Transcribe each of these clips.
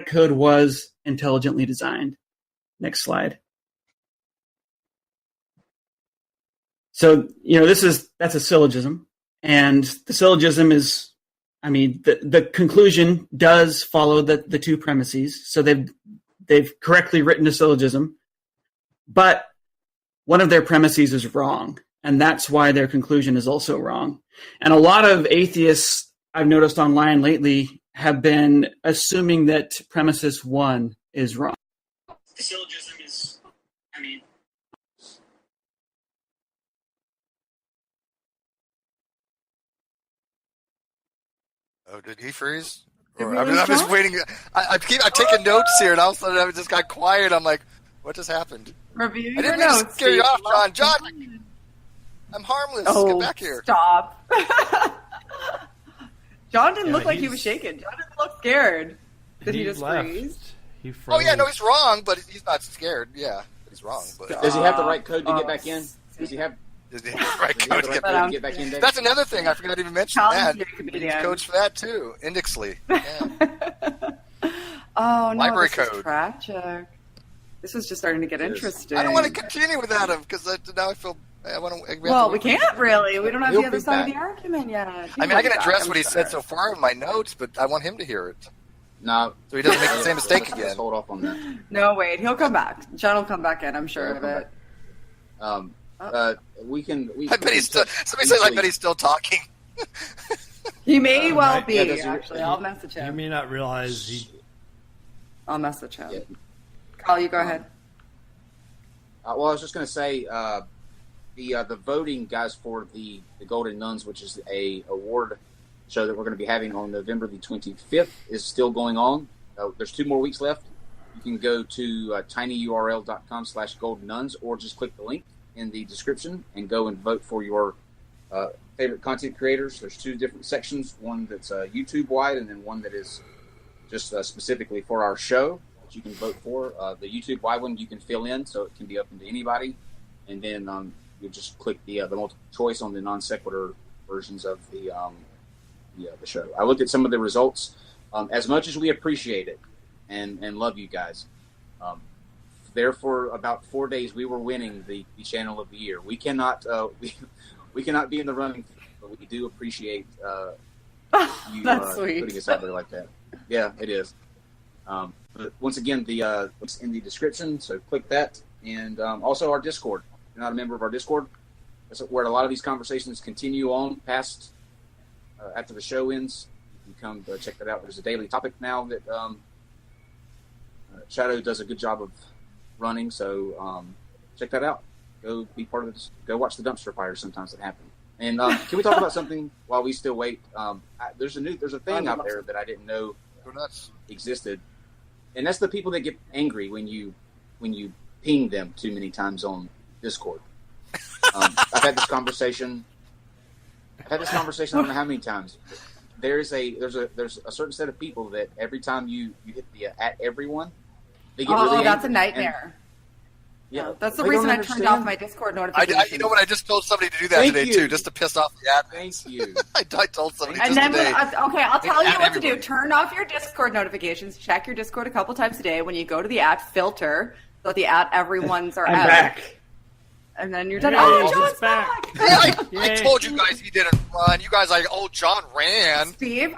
code was intelligently designed. Next slide. So, that's a syllogism. And the syllogism is, the conclusion does follow the two premises. So they've correctly written a syllogism, but one of their premises is wrong. And that's why their conclusion is also wrong. And a lot of atheists I've noticed online lately have been assuming that premises 1 is wrong. The syllogism is, Oh, did he freeze? I'm just waiting. I'm taking notes here, and all of a sudden I just got quiet. I'm like, what just happened? Review I didn't your mean notes. to scare you off, John. I'm harmless. Get back here. Stop. John didn't look like he was shaking. John didn't look scared. Did he just freeze? He froze. Oh, yeah, no, he's wrong, but he's not scared. Yeah, he's wrong. But. Does he have the right code to get back in? Does he have the right code to get back in? That's another thing. I forgot to even mention that. There's codes for that, too. Indexly. Yeah. Oh, no. Library this code. Is tragic. This is just starting to get interesting. I don't want to continue without him because now I feel... we can't really. We don't have the other side of the argument yet. I can address what he said so far in my notes, but I want him to hear it. No. So he doesn't make the same mistake again. Let's hold off on that. No, wait. He'll come back. John will come back in, I'm sure of it. I bet he's still... Somebody says I bet he's still talking. He may well be, actually. I'll message him. You may not realize he... I'll message him. Yeah. Carl, you go ahead. Well, I was just going to say... The voting, guys, for the Golden Nuns, which is a award show that we're going to be having on November the 25th, is still going on. There's 2 more weeks left. You can go to tinyurl.com/goldennuns or just click the link in the description and go and vote for your favorite content creators. There's 2 different sections, one that's YouTube-wide and then one that is just specifically for our show that you can vote for. The YouTube-wide one you can fill in, so it can be open to anybody. And then you just click the multiple choice on the non-sequitur versions of the show. I looked at some of the results. As much as we appreciate it and love you guys, there for about 4 days we were winning the channel of the year. We cannot we cannot be in the running, but we do appreciate you putting us out there like that. Yeah, it is. But once again, the link's in the description, so click that, and also our Discord. If you're not a member of our Discord, that's where a lot of these conversations continue on past after the show ends. You can come check that out. There's a daily topic now that Shadow does a good job of running, so check that out. Go be part of this. Go watch the dumpster fires sometimes that happen. And can we talk about something while we still wait? There's a thing out there that I didn't know existed, and that's the people that get angry when you ping them too many times on Discord. I've had this conversation. I don't know how many times. There's a certain set of people that every time you hit the at everyone, they get really angry. That's a nightmare. Yeah, that's the reason I turned off my Discord notifications. You know what? I just told somebody to do that today too, just to piss off the admins. Thank you. I told somebody and just then today. I'll tell you what to do. Turn off your Discord notifications. Check your Discord a couple times a day. When you go to the filter, so that the everyone's are I'm out. back. And then you're done. Yay, Oh, John's back. I told you guys he didn't run. You guys like, John ran. Steve.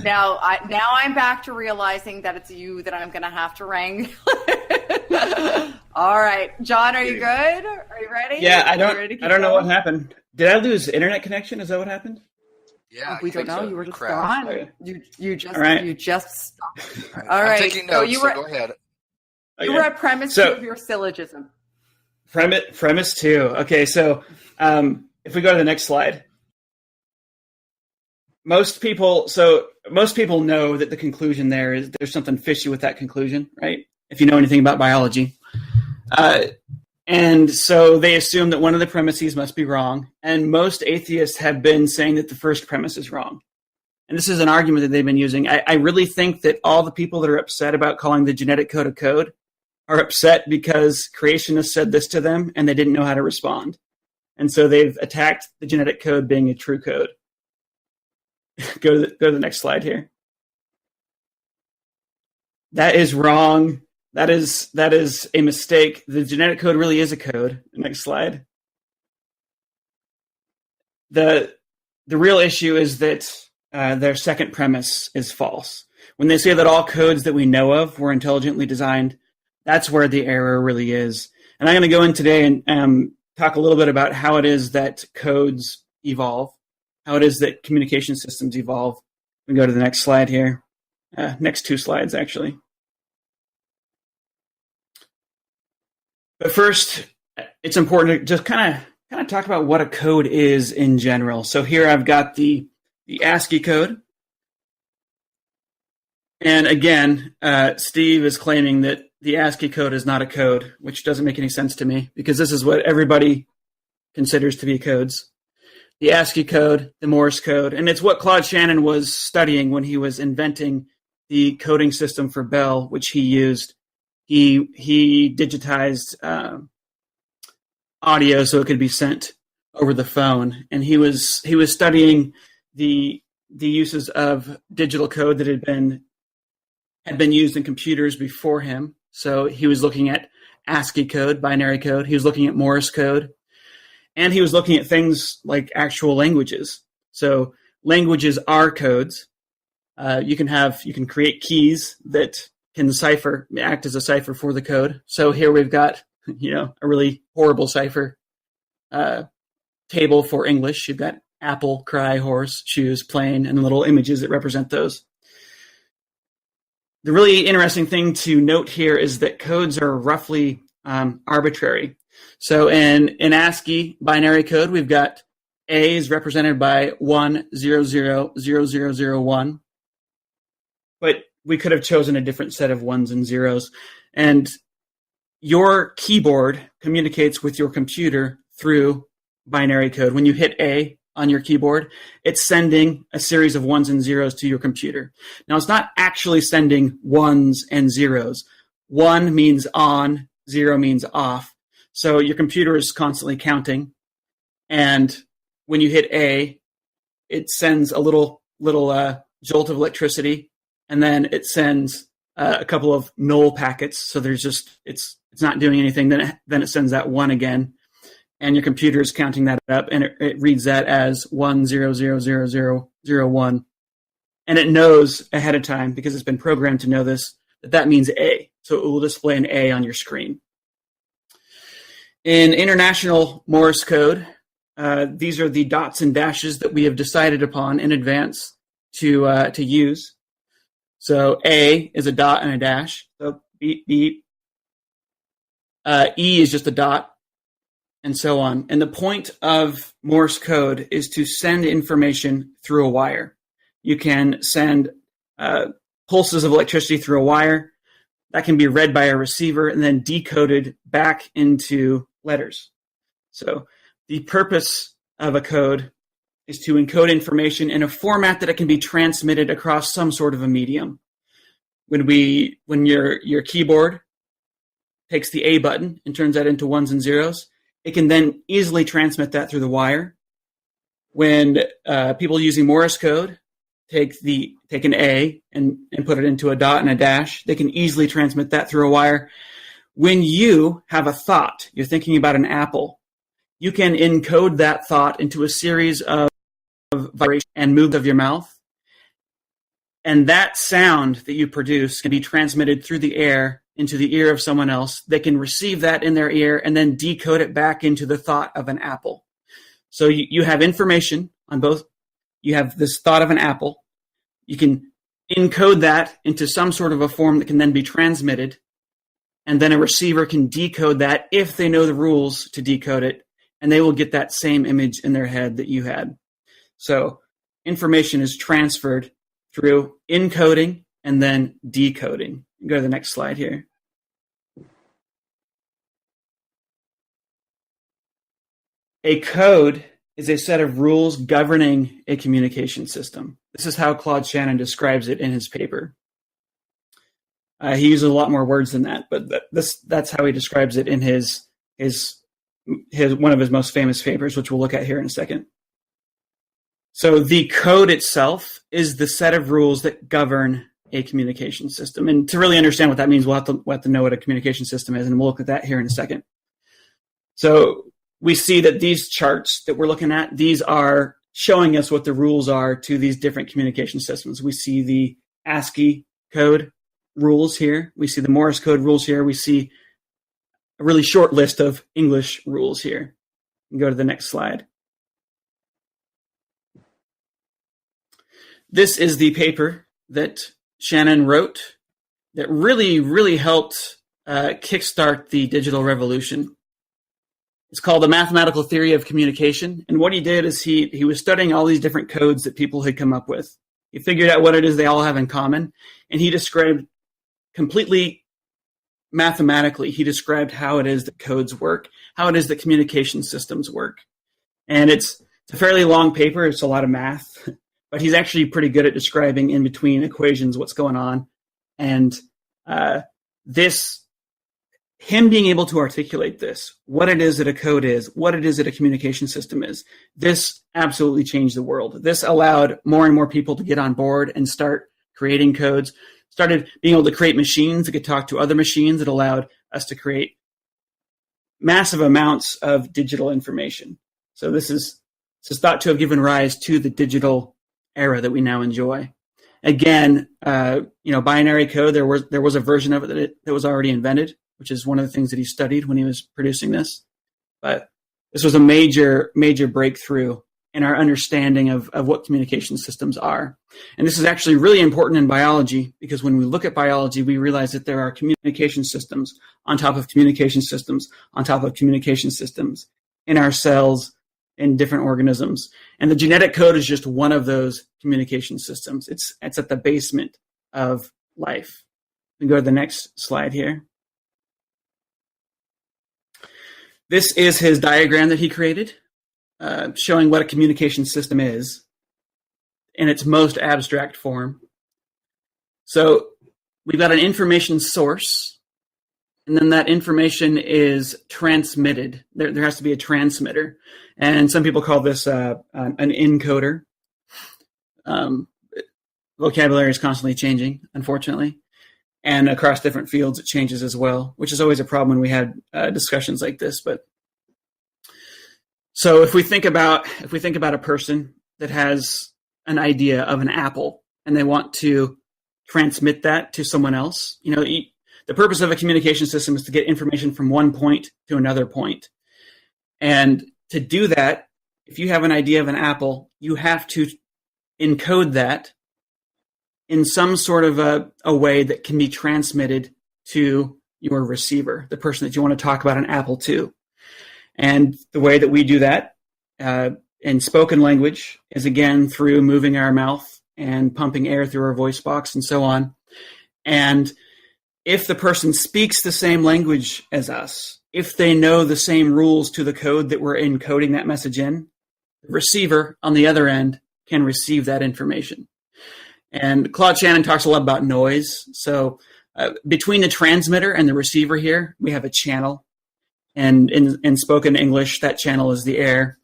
Now I'm back to realizing that it's you that I'm going to have to ring. All right, John, are you good? Are you ready? Yeah, I don't know what happened. Did I lose internet connection? Is that what happened? Yeah, we don't know. So. You were just gone. Okay. You just stopped. All right. I'm taking notes, so go ahead. You were at premise 2 of your syllogism. Premise 2. Okay, so if we go to the next slide, most people know that the conclusion there's something fishy with that conclusion, right? If you know anything about biology. And so they assume that one of the premises must be wrong, and most atheists have been saying that the first premise is wrong. And this is an argument that they've been using. I really think that all the people that are upset about calling the genetic code a code are upset because creationists said this to them and they didn't know how to respond. And so they've attacked the genetic code being a true code. Go to the next slide here. That is wrong. That is a mistake. The genetic code really is a code. Next slide. The real issue is that their second premise is false. When they say that all codes that we know of were intelligently designed, that's where the error really is. And I'm going to go in today and talk a little bit about how it is that codes evolve, how it is that communication systems evolve. We go to the next slide here. Next two slides, actually. But first, it's important to just kind of talk about what a code is in general. So here I've got the ASCII code. And again, Steve is claiming that the ASCII code is not a code, which doesn't make any sense to me because this is what everybody considers to be codes. The ASCII code, the Morse code, and it's what Claude Shannon was studying when he was inventing the coding system for Bell, which he used. He digitized audio so it could be sent over the phone, and he was studying the uses of digital code that had been used in computers before him. So he was looking at ASCII code, binary code. He was looking at Morse code, and he was looking at things like actual languages. So languages are codes. You can create keys that can act as a cipher for the code. So here we've got, a really horrible cipher table for English. You've got apple, cry, horse, shoes, plane, and little images that represent those. The really interesting thing to note here is that codes are roughly arbitrary. So in ASCII binary code, we've got A is represented by 1000001. But we could have chosen a different set of ones and zeros. And your keyboard communicates with your computer through binary code. When you hit A on your keyboard, it's sending a series of ones and zeros to your computer. Now, it's not actually sending ones and zeros. 1 means on, 0 means off. So your computer is constantly counting. And when you hit A, it sends a little jolt of electricity. And then it sends a couple of null packets. So it's not doing anything. Then it sends that 1 again. And your computer is counting that up, and it reads that as 1000001. And it knows ahead of time, because it's been programmed to know this, that means A. So it will display an A on your screen. In International Morse code, these are the dots and dashes that we have decided upon in advance to use. So A is a dot and a dash. So beep, beep. E is just a dot, and so on. And the point of Morse code is to send information through a wire. You can send pulses of electricity through a wire. That can be read by a receiver and then decoded back into letters. So the purpose of a code is to encode information in a format that it can be transmitted across some sort of a medium. When your keyboard takes the A button and turns that into ones and zeros, it can then easily transmit that through the wire. When people using Morse code take an A and put it into a dot and a dash, they can easily transmit that through a wire. When you have a thought, you're thinking about an apple, you can encode that thought into a series of vibrations and movements of your mouth. And that sound that you produce can be transmitted through the air into the ear of someone else. They can receive that in their ear and then decode it back into the thought of an apple. So you have information on both. You have this thought of an apple. You can encode that into some sort of a form that can then be transmitted. And then a receiver can decode that if they know the rules to decode it. And they will get that same image in their head that you had. So information is transferred through encoding and then decoding. Go to the next slide here. A code is a set of rules governing a communication system. This is how Claude Shannon describes it in his paper. He uses a lot more words than that, but that's how he describes it in his one of his most famous papers, which we'll look at here in a second. So the code itself is the set of rules that govern a communication system. And to really understand what that means, we'll have to know what a communication system is, and we'll look at that here in a second. So we see that these charts that we're looking at, these are showing us what the rules are to these different communication systems. We see the ASCII code rules here. We see the Morse code rules here. We see a really short list of English rules here. You can go to the next slide. This is the paper that Shannon wrote that really, really helped kickstart the digital revolution. It's called The Mathematical Theory of Communication. And what he did is he was studying all these different codes that people had come up with. He figured out what it is they all have in common. And he described completely mathematically, he described how it is that codes work, how it is that communication systems work. And it's a fairly long paper. It's a lot of math. But he's actually pretty good at describing in between equations what's going on. And him being able to articulate this, what it is that a code is, what it is that a communication system is, this absolutely changed the world. This allowed more and more people to get on board and start creating codes, started being able to create machines that could talk to other machines. That allowed us to create massive amounts of digital information. So this is thought to have given rise to the digital era that we now enjoy. Again, binary code, there was a version of it that was already invented, which is one of the things that he studied when he was producing this. But this was a major, major breakthrough in our understanding of what communication systems are. And this is actually really important in biology, because when we look at biology, we realize that there are communication systems on top of communication systems on top of communication systems in our cells, in different organisms. And the genetic code is just one of those communication systems. It's at the basement of life. We go to the next slide here. This is his diagram that he created, showing what a communication system is in its most abstract form. So we've got an information source, and then that information is transmitted. There has to be a transmitter. And some people call this an encoder. Vocabulary is constantly changing, unfortunately. And across different fields, it changes as well, which is always a problem when we had discussions like this. But so if we think about a person that has an idea of an apple and they want to transmit that to someone else, the purpose of a communication system is to get information from one point to another point. And to do that, if you have an idea of an apple, you have to encode that in some sort of a way that can be transmitted to your receiver, the person that you want to talk about an apple to. And the way that we do that in spoken language is, again, through moving our mouth and pumping air through our voice box and so on. And if the person speaks the same language as us, if they know the same rules to the code that we're encoding that message in, the receiver on the other end can receive that information. And Claude Shannon talks a lot about noise. So between the transmitter and the receiver here, we have a channel. And in spoken English, that channel is the air.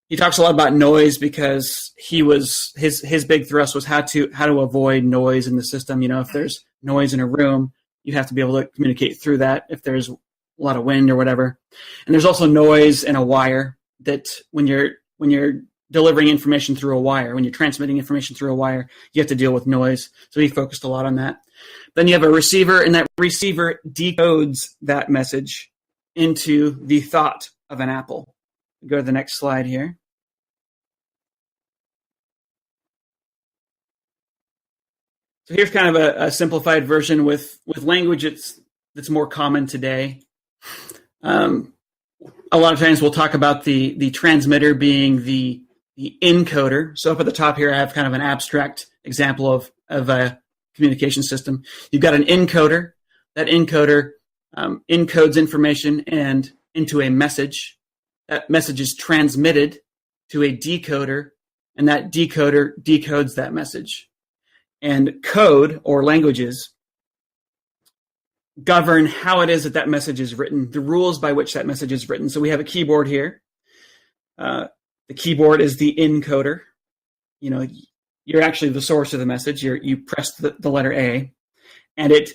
He talks a lot about noise because his big thrust was how to avoid noise in the system. If there's noise in a room, you have to be able to communicate through that if there's a lot of wind or whatever. And there's also noise in a wire that when you're delivering information through a wire, when you're transmitting information through a wire, you have to deal with noise. So he focused a lot on that. Then you have a receiver, and that receiver decodes that message into the thought of an apple. Go to the next slide here. So here's kind of a simplified version with language that's more common today. A lot of times we'll talk about the transmitter being the encoder. So up at the top here, I have kind of an abstract example of a communication system. You've got an encoder. That encoder encodes information and into a message. That message is transmitted to a decoder, and that decoder decodes that message. And code, or languages, govern how it is that message is written, the rules by which that message is written. So we have a keyboard here. The keyboard is the encoder. you're actually the source of the message. You press the letter A, and it